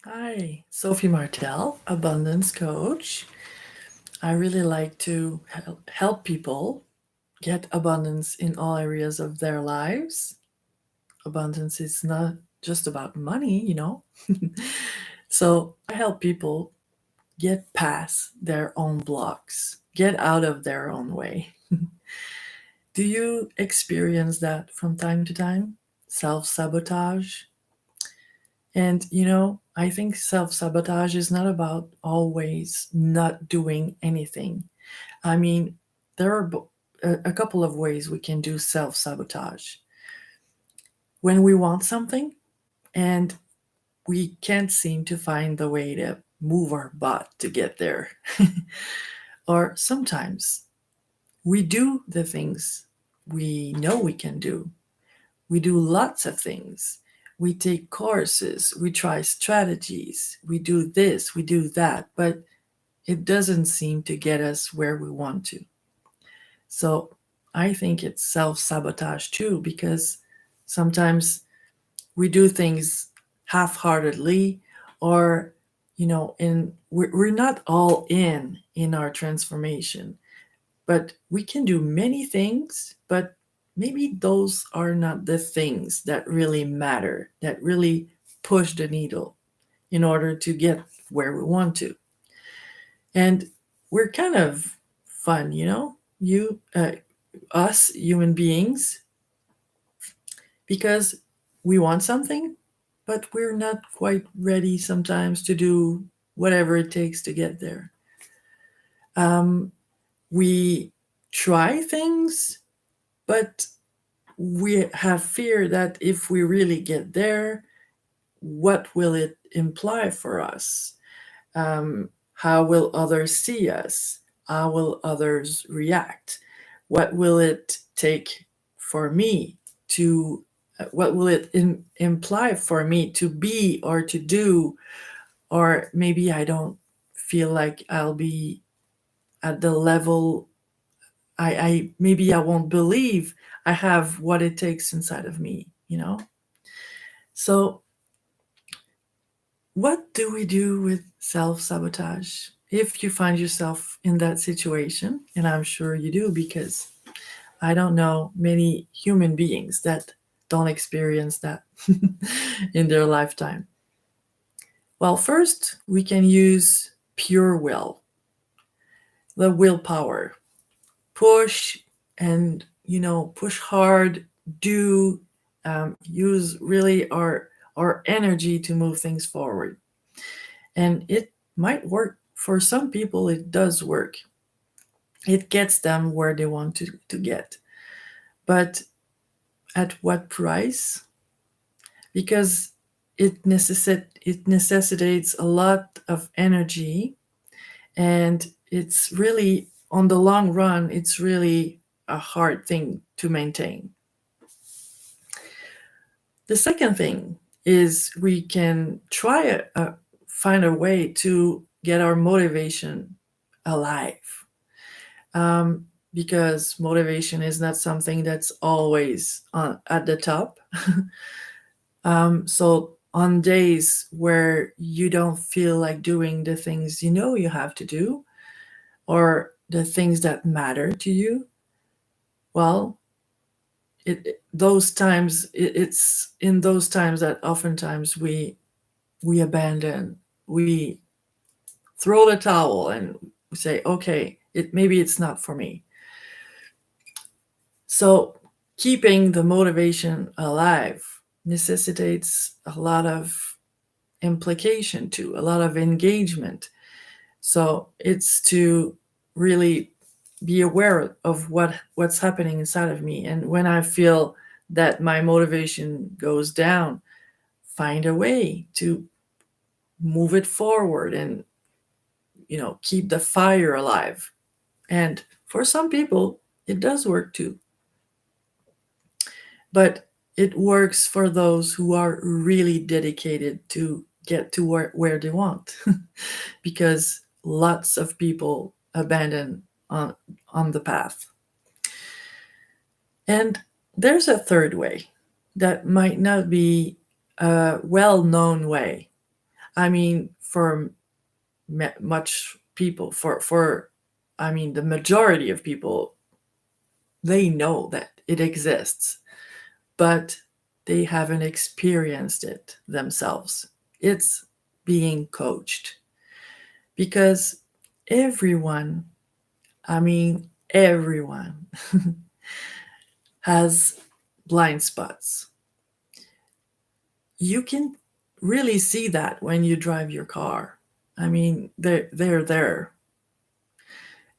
Hi, Sophie Martel, abundance coach. I really like to help people get abundance in all areas of their lives. Abundance is not just about money. So I help people get past their own blocks, get out of their own way. Do you experience that from time to time? Self sabotage? And I think self sabotage is not about always not doing anything. I mean, there are a couple of ways we can do self sabotage. When we want something and we can't seem to find the way to move our butt to get there. Or sometimes we do the things we know we can do. We do lots of things. We take courses, we try strategies, we do this, we do that, but it doesn't seem to get us where we want to. So I think it's self sabotage too, because sometimes we do things half heartedly, or, we're not all in our transformation. But we can do many things, but maybe those are not the things that really matter, that really push the needle in order to get where we want to. And we're kind of fun, us human beings, because we want something, but we're not quite ready sometimes to do whatever it takes to get there. Um, we try things, but we have fear that if we really get there, what will it imply for us? How will others see us? How will others react? What will it take for me to, what will it imply for me to be or to do? Or maybe I don't feel like I'll be at the level, I maybe I won't believe I have what it takes inside of me. So, what do we do with self sabotage? If you find yourself in that situation, and I'm sure you do, because I don't know many human beings that don't experience that in their lifetime. Well, first, we can use pure will, the willpower. Push and, push hard, do, use really our energy to move things forward. And it might work. For some people, it does work. It gets them where they want to get. But at what price? Because it necessitates a lot of energy, and it's really, on the long run, it's really a hard thing to maintain. The second thing is we can try find a way to get our motivation alive, um, because motivation is not something that's always at the top. So on days where you don't feel like doing the things you know you have to do, or the things that matter to you, well, those times, it's in those times that oftentimes we abandon, we throw the towel, and say, okay, maybe it's not for me. So keeping the motivation alive necessitates a lot of implication too, a lot of engagement. So it's to really be aware of what's happening inside of me, and when I feel that my motivation goes down, find a way to move it forward and, keep the fire alive. And for some people it does work too, but it works for those who are really dedicated to get to where they want. Because lots of people abandon on, on the path. And there's a third way that might not be a well known way. I mean, for much people, for I mean, the majority of people, they know that it exists, but they haven't experienced it themselves. It's being coached because everyone, I mean, everyone has blind spots. You can really see that when you drive your car. I mean, they're there.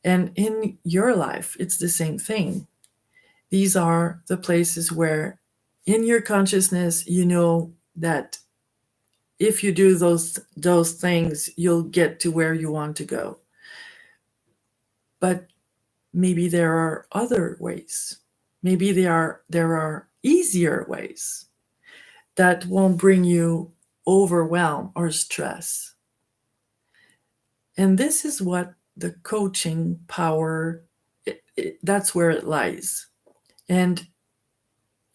And in your life, it's the same thing. These are the places where, in your consciousness, you know that if you do those things, you'll get to where you want to go. But maybe there are other ways. Maybe there are easier ways that won't bring you overwhelm or stress. And this is what the coaching power, that's where it lies. And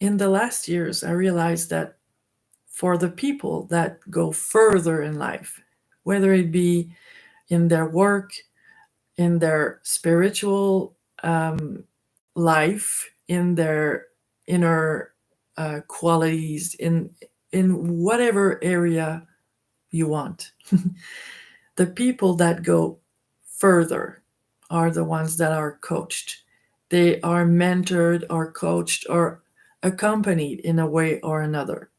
in the last years, I realized that for the people that go further in life, whether it be in their work, in their spiritual life, in their inner qualities, in whatever area you want, the people that go further are the ones that are coached. They are mentored or coached or accompanied in a way or another.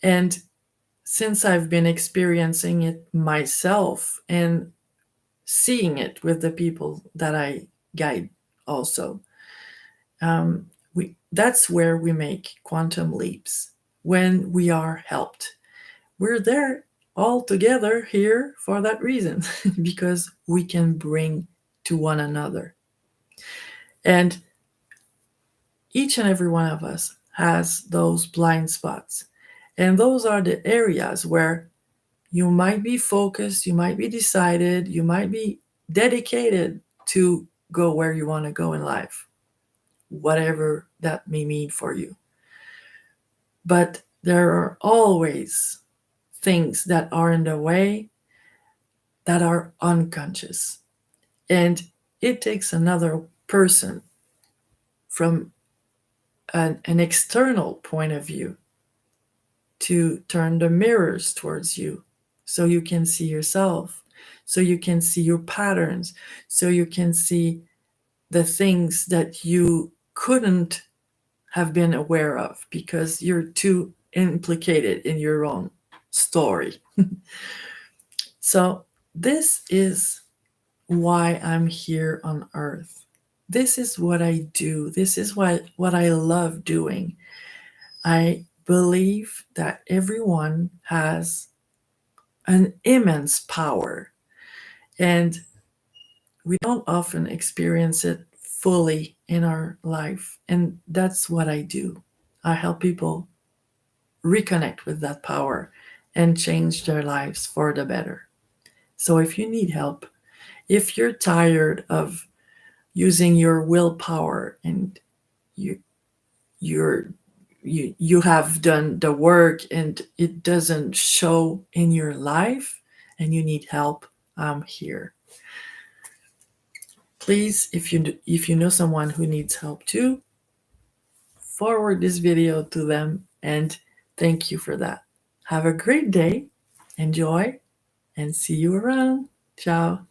And since I've been experiencing it myself and seeing it with the people that I guide also, um, that's where we make quantum leaps when we are helped. We're there all together here for that reason, because we can bring to one another. And each and every one of us has those blind spots. And those are the areas where you might be focused, you might be decided, you might be dedicated to go where you want to go in life, whatever that may mean for you. But there are always things that are in the way that are unconscious. And it takes another person from an external point of view to turn the mirrors towards you so you can see yourself, so you can see your patterns, so you can see the things that you couldn't have been aware of because you're too implicated in your own story. So, this is why I'm here on earth. This is what I do. This is what I love doing. I believe that everyone has an immense power, and we don't often experience it fully in our life. And that's what I do. I help people reconnect with that power and change their lives for the better. So if you need help, if you're tired of using your willpower and you you're you have done the work and it doesn't show in your life and you need help, I'm here. Please, if you know someone who needs help too, forward this video to them, and thank you for that. Have a great day, enjoy, and see you around. Ciao.